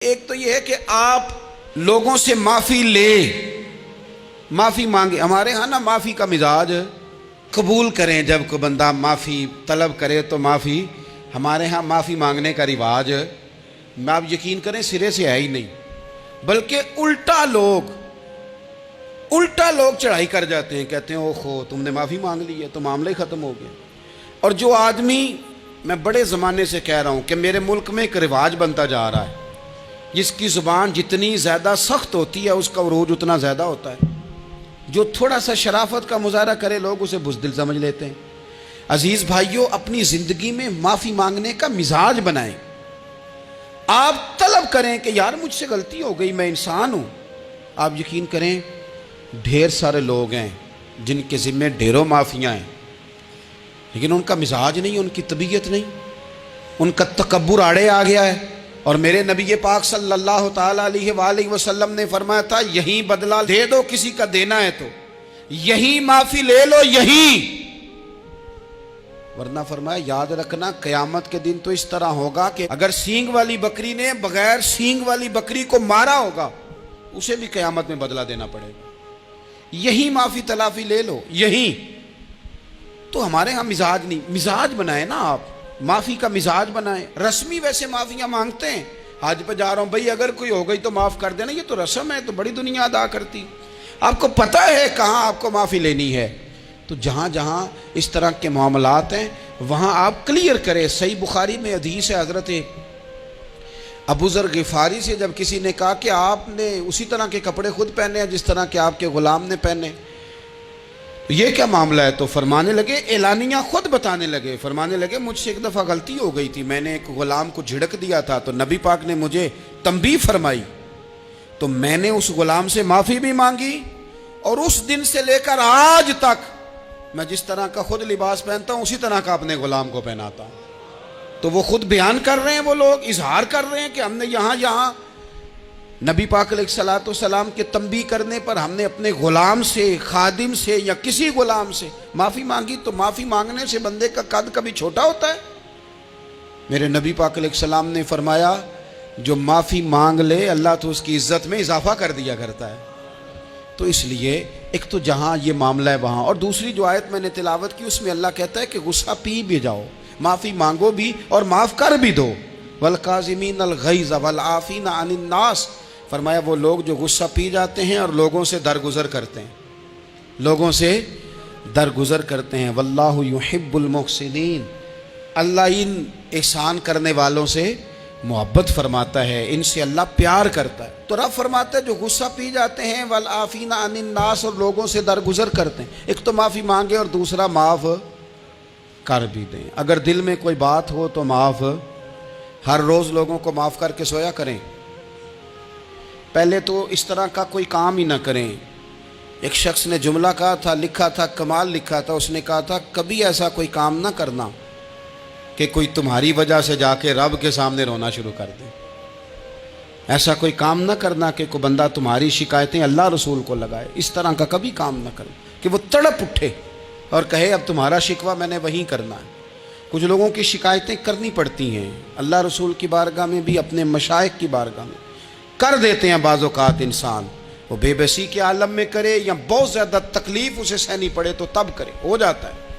ایک تو یہ ہے کہ آپ لوگوں سے معافی لے، معافی مانگے. ہمارے ہاں نا معافی کا مزاج قبول کریں، جب کوئی بندہ معافی طلب کرے تو معافی. ہمارے ہاں معافی مانگنے کا رواج میں آپ یقین کریں سرے سے ہے ہی نہیں، بلکہ الٹا لوگ چڑھائی کر جاتے ہیں، کہتے ہیں اوہو تم نے معافی مانگ لی ہے تو معاملہ ہی ختم ہو گیا. اور جو آدمی، میں بڑے زمانے سے کہہ رہا ہوں کہ میرے ملک میں ایک رواج بنتا جا رہا ہے، جس کی زبان جتنی زیادہ سخت ہوتی ہے اس کا عروج اتنا زیادہ ہوتا ہے. جو تھوڑا سا شرافت کا مظاہرہ کرے لوگ اسے بزدل سمجھ لیتے ہیں. عزیز بھائیوں، اپنی زندگی میں معافی مانگنے کا مزاج بنائیں. آپ طلب کریں کہ یار مجھ سے غلطی ہو گئی، میں انسان ہوں. آپ یقین کریں ڈھیر سارے لوگ ہیں جن کے ذمہ ڈھیروں معافیاں ہیں، لیکن ان کا مزاج نہیں، ان کی طبیعت نہیں، ان کا تکبر آڑے آ گیا ہے. اور میرے نبی پاک صلی اللہ تعالیٰ علیہ وآلہ وسلم نے فرمایا تھا یہیں بدلہ دے دو کسی کا دینا ہے تو، یہیں معافی لے لو یہیں. ورنہ فرمایا یاد رکھنا قیامت کے دن تو اس طرح ہوگا کہ اگر سینگ والی بکری نے بغیر سینگ والی بکری کو مارا ہوگا اسے بھی قیامت میں بدلہ دینا پڑے گا. یہیں معافی تلافی لے لو یہیں. تو ہمارے ہاں مزاج نہیں، مزاج بنائیں نا آپ، معافی کا مزاج بنائیں. رسمی ویسے معافیاں مانگتے ہیں، حج پہ جا رہا ہوں بھائی اگر کوئی ہو گئی تو معاف کر دینا، یہ تو رسم ہے، تو بڑی دنیا ادا کرتی. آپ کو پتہ ہے کہاں آپ کو معافی لینی ہے. تو جہاں جہاں اس طرح کے معاملات ہیں وہاں آپ کلیئر کریں. صحیح بخاری میں حدیث ہے حضرت ابو ذر غفاری سے، جب کسی نے کہا کہ آپ نے اسی طرح کے کپڑے خود پہنے ہیں جس طرح کہ آپ کے غلام نے پہنے، یہ کیا معاملہ ہے؟ تو فرمانے لگے، اعلانیہ خود بتانے لگے، فرمانے لگے مجھ سے ایک دفعہ غلطی ہو گئی تھی، میں نے ایک غلام کو جھڑک دیا تھا تو نبی پاک نے مجھے تنبیہ فرمائی، تو میں نے اس غلام سے معافی بھی مانگی، اور اس دن سے لے کر آج تک میں جس طرح کا خود لباس پہنتا ہوں اسی طرح کا اپنے غلام کو پہناتا ہوں. تو وہ خود بیان کر رہے ہیں، وہ لوگ اظہار کر رہے ہیں کہ ہم نے یہاں نبی پاک علیہ الصلوۃ والسلام کے تنبیہ کرنے پر ہم نے اپنے غلام سے، خادم سے یا کسی غلام سے معافی مانگی. تو معافی مانگنے سے بندے کا قد کبھی چھوٹا ہوتا ہے؟ میرے نبی پاک علیہ السلام نے فرمایا جو معافی مانگ لے اللہ تو اس کی عزت میں اضافہ کر دیا کرتا ہے. تو اس لیے ایک تو جہاں یہ معاملہ ہے وہاں، اور دوسری جو آیت میں نے تلاوت کی اس میں اللہ کہتا ہے کہ غصہ پی بھی جاؤ، معافی مانگو بھی اور معاف کر بھی دو. والکاظمین الغیظ والعافین عن الناس، فرمایا وہ لوگ جو غصہ پی جاتے ہیں اور لوگوں سے درگزر کرتے ہیں، لوگوں سے درگزر کرتے ہیں. واللہ یحب المحسنین، اللہ ان احسان کرنے والوں سے محبت فرماتا ہے، ان سے اللہ پیار کرتا ہے. تو رب فرماتا ہے جو غصہ پی جاتے ہیں والعافین عن الناس، اور لوگوں سے درگزر کرتے ہیں، ایک تو معافی مانگے اور دوسرا معاف کر بھی دیں. اگر دل میں کوئی بات ہو تو معاف، ہر روز لوگوں کو معاف کر کے سویا کریں. پہلے تو اس طرح کا کوئی کام ہی نہ کریں. ایک شخص نے جملہ کہا تھا، لکھا تھا، کمال لکھا تھا، اس نے کہا تھا کبھی ایسا کوئی کام نہ کرنا کہ کوئی تمہاری وجہ سے جا کے رب کے سامنے رونا شروع کر دے. ایسا کوئی کام نہ کرنا کہ کوئی بندہ تمہاری شکایتیں اللہ رسول کو لگائے. اس طرح کا کبھی کام نہ کرنا کہ وہ تڑپ اٹھے اور کہے اب تمہارا شکوہ میں نے وہیں کرنا ہے. کچھ لوگوں کی شکایتیں کرنی پڑتی ہیں، اللہ رسول کی بارگاہ میں بھی، اپنے مشائخ کی بارگاہ میں کر دیتے ہیں. بعض اوقات انسان وہ بے بسی کے عالم میں کرے یا بہت زیادہ تکلیف اسے سہنی پڑے تو تب کرے، ہو جاتا ہے.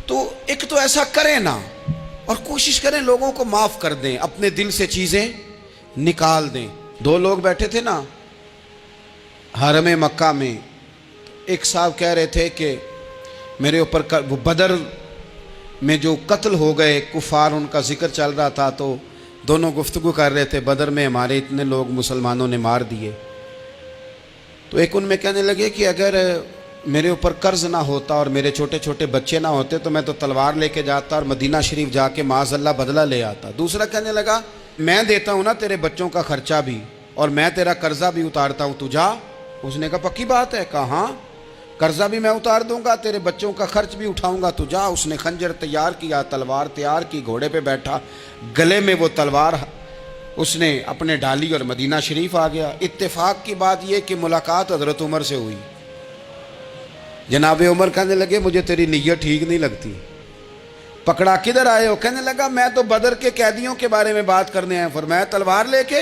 تو ایک تو ایسا کریں نا، اور کوشش کریں لوگوں کو معاف کر دیں، اپنے دل سے چیزیں نکال دیں. دو لوگ بیٹھے تھے نا حرم مکہ میں، ایک صاحب کہہ رہے تھے کہ میرے اوپر وہ بدر میں جو قتل ہو گئے کفار ان کا ذکر چل رہا تھا، تو دونوں گفتگو کر رہے تھے بدر میں ہمارے اتنے لوگ مسلمانوں نے مار دیے. تو ایک ان میں کہنے لگے کہ اگر میرے اوپر قرض نہ ہوتا اور میرے چھوٹے چھوٹے بچے نہ ہوتے تو میں تو تلوار لے کے جاتا اور مدینہ شریف جا کے معاذ اللہ بدلہ لے آتا. دوسرا کہنے لگا میں دیتا ہوں نا تیرے بچوں کا خرچہ بھی اور میں تیرا قرضہ بھی اتارتا ہوں، تو جا. اس نے کہا پکی بات ہے؟ کہا ہاں، قرضہ بھی میں اتار دوں گا، تیرے بچوں کا خرچ بھی اٹھاؤں گا، تو جا. اس نے خنجر تیار کیا، تلوار تیار کی، گھوڑے پہ بیٹھا، گلے میں وہ تلوار اس نے اپنے ڈالی اور مدینہ شریف آ گیا. اتفاق کی بات یہ کہ ملاقات حضرت عمر سے ہوئی. جناب عمر کہنے لگے مجھے تیری نیت ٹھیک نہیں لگتی. پکڑا کدھر آئے ہو؟ کہنے لگا میں تو بدر کے قیدیوں کے بارے میں بات کرنے آیا. فرمایا تلوار لے کے؟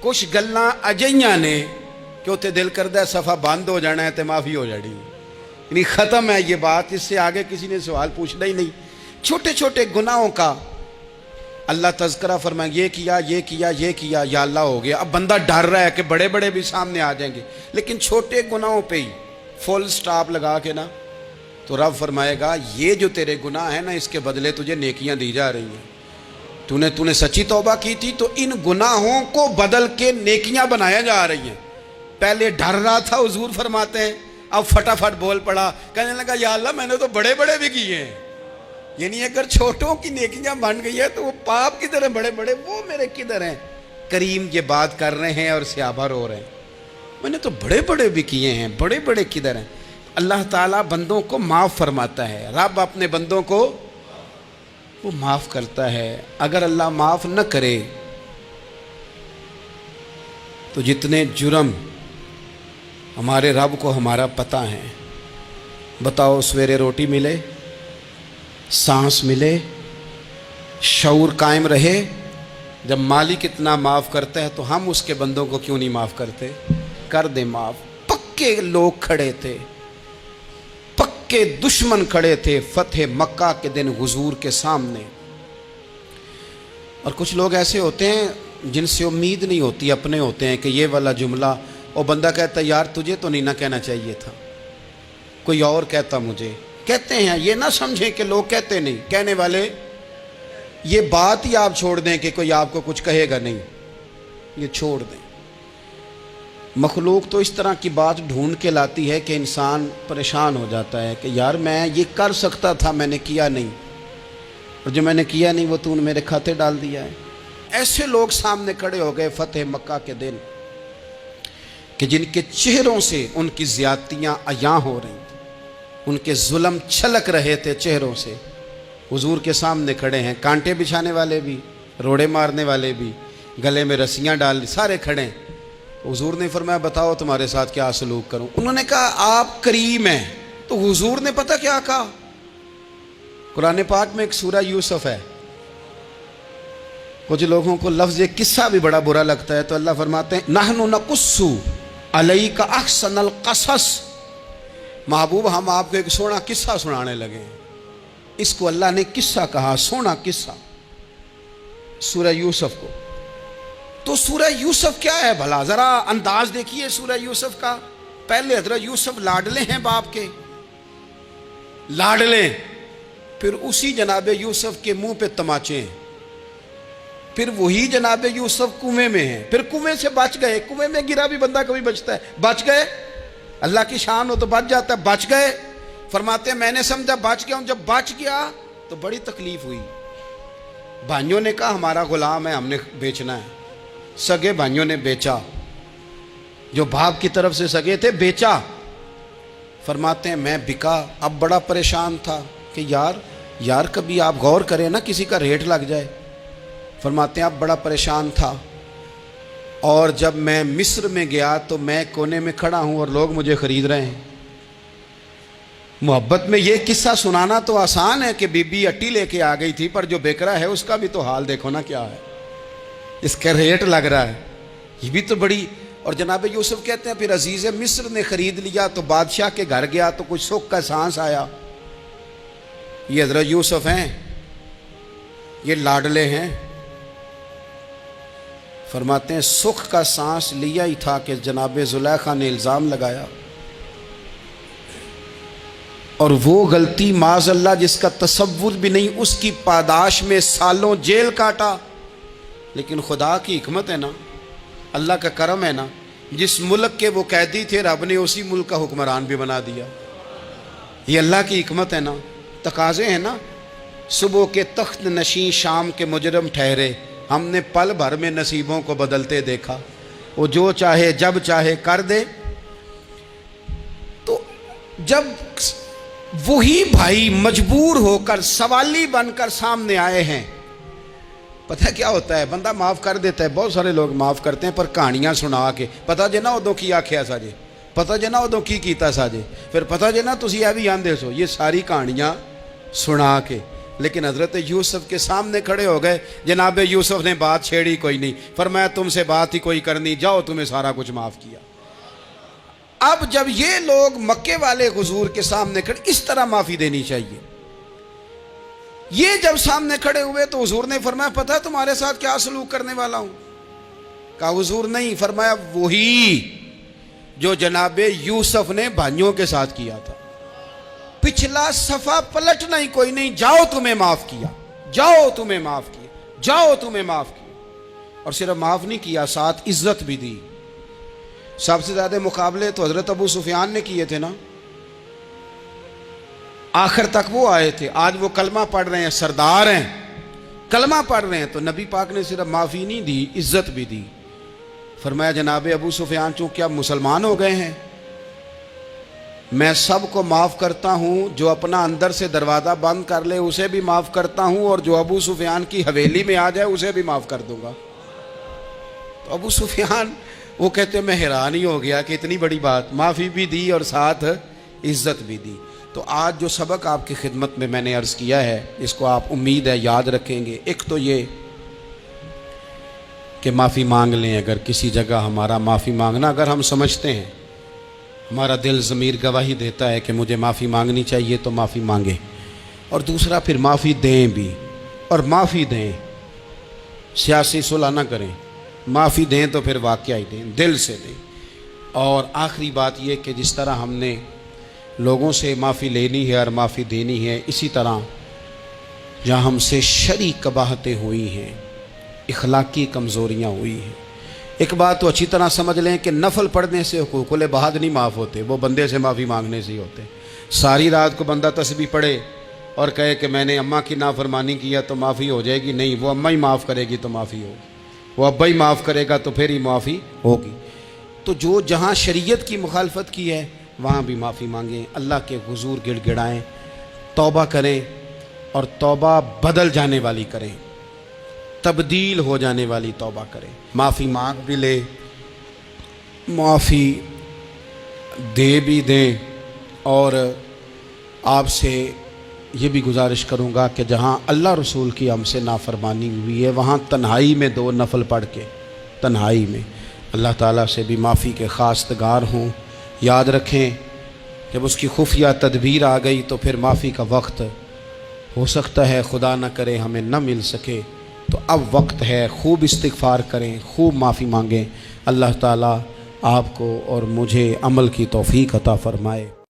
کچھ گلاں اجیاں نے کہ اتنے دل کرتا ہے صفحہ بند ہو جانا ہے تو معافی ہو جانی، یعنی ختم ہے یہ بات، اس سے آگے کسی نے سوال پوچھنا ہی نہیں۔ چھوٹے چھوٹے گناہوں کا اللہ تذکرہ فرمائیں، یہ کیا یہ کیا یہ کیا، یا اللہ ہو گیا۔ اب بندہ ڈر رہا ہے کہ بڑے بڑے بھی سامنے آ جائیں گے، لیکن چھوٹے گناہوں پہ ہی فل سٹاپ لگا کے نا تو رب فرمائے گا یہ جو تیرے گناہ ہیں نا اس کے بدلے تجھے نیکیاں دی جا رہی ہیں۔ تو نے سچی توبہ کی تھی تو ان گناہوں کو بدل کے نیکیاں بنایا جا رہی ہیں۔ پہلے ڈر رہا تھا، حضور فرماتے ہیں، اب فٹافٹ بول پڑا، کہنے لگا یا اللہ میں نے تو بڑے بڑے بھی کیے ہیں، یعنی اگر چھوٹوں کی نیکیاں بن گئی ہے تو وہ پاپ کدھر ہیں بڑے بڑے، وہ میرے کدھر ہیں۔ کریم یہ بات کر رہے ہیں اور صحابہ رو رہے ہیں، میں نے تو بڑے بڑے بھی کیے ہیں، بڑے بڑے کدھر ہیں۔ اللہ تعالیٰ بندوں کو معاف فرماتا ہے، رب اپنے بندوں کو وہ معاف کرتا ہے۔ اگر اللہ معاف نہ کرے تو جتنے جرم ہمارے رب کو ہمارا پتہ ہے، بتاؤ سویرے روٹی ملے، سانس ملے، شعور قائم رہے، جب مالک اتنا معاف کرتا ہے تو ہم اس کے بندوں کو کیوں نہیں معاف کرتے؟ کر دے معاف۔ پکے لوگ کھڑے تھے، پکے دشمن کھڑے تھے فتح مکہ کے دن حضور کے سامنے، اور کچھ لوگ ایسے ہوتے ہیں جن سے امید نہیں ہوتی، اپنے ہوتے ہیں کہ یہ والا جملہ، اور بندہ کہتا ہے یار تجھے تو نہیں نہ کہنا چاہیے تھا، کوئی اور کہتا مجھے۔ کہتے ہیں، یہ نہ سمجھیں کہ لوگ کہتے نہیں، کہنے والے، یہ بات ہی آپ چھوڑ دیں کہ کوئی آپ کو کچھ کہے گا نہیں، یہ چھوڑ دیں۔ مخلوق تو اس طرح کی بات ڈھونڈ کے لاتی ہے کہ انسان پریشان ہو جاتا ہے کہ یار میں یہ کر سکتا تھا، میں نے کیا نہیں، اور جو میں نے کیا نہیں وہ تو نے میرے کھاتے ڈال دیا ہے۔ ایسے لوگ سامنے کھڑے ہو گئے فتح مکہ کے دن کہ جن کے چہروں سے ان کی زیادتیاں عیاں ہو رہی تھیں، ان کے ظلم چھلک رہے تھے چہروں سے۔ حضور کے سامنے کھڑے ہیں، کانٹے بچھانے والے بھی، روڑے مارنے والے بھی، گلے میں رسیاں ڈال، سارے کھڑے ہیں۔ حضور نے فرمایا بتاؤ تمہارے ساتھ کیا سلوک کروں؟ انہوں نے کہا آپ کریم ہیں، تو حضور نے پتہ کیا کہا؟ قرآن پاک میں ایک سورہ یوسف ہے، کچھ لوگوں کو لفظ قصہ بھی بڑا برا لگتا ہے، تو اللہ فرماتے ہیں نحن نقص علیک احسن القصص، محبوب ہم آپ کو ایک سونا قصہ سنانے لگے ہیں۔ اس کو اللہ نے قصہ کہا، سونا قصہ، سورہ یوسف کو۔ تو سورہ یوسف کیا ہے بھلا؟ ذرا انداز دیکھیے سورہ یوسف کا۔ پہلے حضرت یوسف لاڈلے ہیں باپ کے، لاڈلے، پھر اسی جناب یوسف کے منہ پہ تماچے ہیں، پھر وہی جناب یوسف کنویں میں ہیں، پھر کنویں سے بچ گئے، کنویں میں گرا بھی بندہ کبھی بچتا ہے، بچ گئے، اللہ کی شان ہو تو بچ جاتا ہے، بچ گئے۔ فرماتے ہیں میں نے سمجھا بچ گیا ہوں، جب بچ گیا تو بڑی تکلیف ہوئی۔ بھائیوں نے کہا ہمارا غلام ہے، ہم نے بیچنا ہے، سگے بھائیوں نے بیچا، جو باپ کی طرف سے سگے تھے بیچا۔ فرماتے ہیں میں بکا، اب بڑا پریشان تھا کہ یار کبھی آپ غور کریں نا کسی کا ریٹ لگ جائے۔ فرماتے ہیں اب بڑا پریشان تھا، اور جب میں مصر میں گیا تو میں کونے میں کھڑا ہوں اور لوگ مجھے خرید رہے ہیں۔ محبت میں یہ قصہ سنانا تو آسان ہے کہ بی بی اٹی لے کے آ گئی تھی، پر جو بیکرا ہے اس کا بھی تو حال دیکھو نا کیا ہے، اس کا ریٹ لگ رہا ہے، یہ بھی تو بڑی۔ اور جناب یوسف کہتے ہیں پھر عزیز مصر نے خرید لیا تو بادشاہ کے گھر گیا تو کچھ سکھ کا سانس آیا۔ یہ حضرت یوسف ہیں، یہ لاڈلے ہیں۔ فرماتے ہیں سکھ کا سانس لیا ہی تھا کہ جناب زلیخا نے الزام لگایا، اور وہ غلطی معاذ اللہ جس کا تصور بھی نہیں، اس کی پاداش میں سالوں جیل کاٹا۔ لیکن خدا کی حکمت ہے نا، اللہ کا کرم ہے نا، جس ملک کے وہ قیدی تھے رب نے اسی ملک کا حکمران بھی بنا دیا۔ یہ اللہ کی حکمت ہے نا، تقاضے ہیں نا۔ صبح کے تخت نشین شام کے مجرم ٹھہرے، ہم نے پل بھر میں نصیبوں کو بدلتے دیکھا، وہ جو چاہے جب چاہے کر دے۔ تو جب وہی بھائی مجبور ہو کر سوالی بن کر سامنے آئے ہیں، پتہ کیا ہوتا ہے، بندہ معاف کر دیتا ہے، بہت سارے لوگ معاف کرتے ہیں پر کہانیاں سنا کے، پتہ جے نا ادوں کی آکھیا سا جے، پتہ جے نا ادوں کی کیتا سا جے، پھر پتہ جے نا تسی اے بھی آندے سو، یہ ساری کہانیاں سنا کے۔ لیکن حضرت یوسف کے سامنے کھڑے ہو گئے. جناب یوسف نے بات چھیڑی کوئی نہیں, فرمایا تم سے بات ہی کوئی کرنی, جاؤ تمہیں سارا کچھ معاف کیا. اب جب یہ لوگ مکے والے حضور کے سامنے کھڑے, اس طرح معافی دینی چاہیے. یہ جب سامنے کھڑے ہوئے تو حضور نے فرمایا پتہ ہے تمہارے ساتھ کیا سلوک کرنے والا ہوں؟ کہا حضور نہیں. فرمایا وہی جو جناب یوسف نے بھائیوں کے ساتھ کیا تھا. پچھلا صفحہ پلٹنا ہی کوئی نہیں, جاؤ تمہیں معاف کیا, جاؤ تمہیں معاف کیا, جاؤ تمہیں معاف کیا. اور صرف معاف نہیں کیا, ساتھ عزت بھی دی. سب سے زیادہ مقابلے تو حضرت ابو سفیان نے کیے تھے نا, آخر تک وہ آئے تھے. آج وہ کلمہ پڑھ رہے ہیں, سردار ہیں, کلمہ پڑھ رہے ہیں, تو نبی پاک نے صرف معافی نہیں دی, عزت بھی دی. فرمایا جناب ابو سفیان چونکہ اب مسلمان ہو گئے ہیں, میں سب کو معاف کرتا ہوں, جو اپنا اندر سے دروازہ بند کر لے اسے بھی معاف کرتا ہوں, اور جو ابو سفیان کی حویلی میں آ جائے اسے بھی معاف کر دوں گا. تو ابو سفیان وہ کہتے میں حیران ہی ہو گیا کہ اتنی بڑی بات, معافی بھی دی اور ساتھ عزت بھی دی. تو آج جو سبق آپ کی خدمت میں میں نے عرض کیا ہے, اس کو آپ امید ہے یاد رکھیں گے. ایک تو یہ کہ معافی مانگ لیں. اگر کسی جگہ ہمارا معافی مانگنا, اگر ہم سمجھتے ہیں, ہمارا دل ضمیر گواہی دیتا ہے کہ مجھے معافی مانگنی چاہیے, تو معافی مانگیں. اور دوسرا پھر معافی دیں بھی, اور معافی دیں, سیاسی صلح نہ کریں, معافی دیں تو پھر واقعہ ہی دیں, دل سے دیں. اور آخری بات یہ کہ جس طرح ہم نے لوگوں سے معافی لینی ہے اور معافی دینی ہے, اسی طرح جہاں ہم سے شرعی قباحتیں ہوئی ہیں, اخلاقی کمزوریاں ہوئی ہیں, ایک بات تو اچھی طرح سمجھ لیں کہ نفل پڑھنے سے حقوق العباد نہیں معاف ہوتے, وہ بندے سے معافی مانگنے سے ہی ہوتے. ساری رات کو بندہ تسبیح پڑھے اور کہے کہ میں نے اماں کی نافرمانی کیا تو معافی ہو جائے گی, نہیں, وہ اماں ہی معاف کرے گی تو معافی ہوگی, وہ ابا ہی معاف کرے گا تو پھر ہی معافی ہوگی. تو جو جہاں شریعت کی مخالفت کی ہے وہاں بھی معافی مانگیں, اللہ کے حضور گڑ گڑائیں, توبہ کریں, اور توبہ بدل جانے والی کریں, تبدیل ہو جانے والی توبہ کریں. معافی مانگ بھی لے, معافی دے بھی دیں. اور آپ سے یہ بھی گزارش کروں گا کہ جہاں اللہ رسول کی ہم سے نافرمانی ہوئی ہے, وہاں تنہائی میں 2 نفل پڑھ کے, تنہائی میں اللہ تعالیٰ سے بھی معافی کے خواستگار ہوں. یاد رکھیں جب اس کی خفیہ تدبیر آ گئی تو پھر معافی کا وقت ہو سکتا ہے خدا نہ کرے ہمیں نہ مل سکے, تو اب وقت ہے, خوب استغفار کریں, خوب معافی مانگیں. اللہ تعالیٰ آپ کو اور مجھے عمل کی توفیق عطا فرمائے.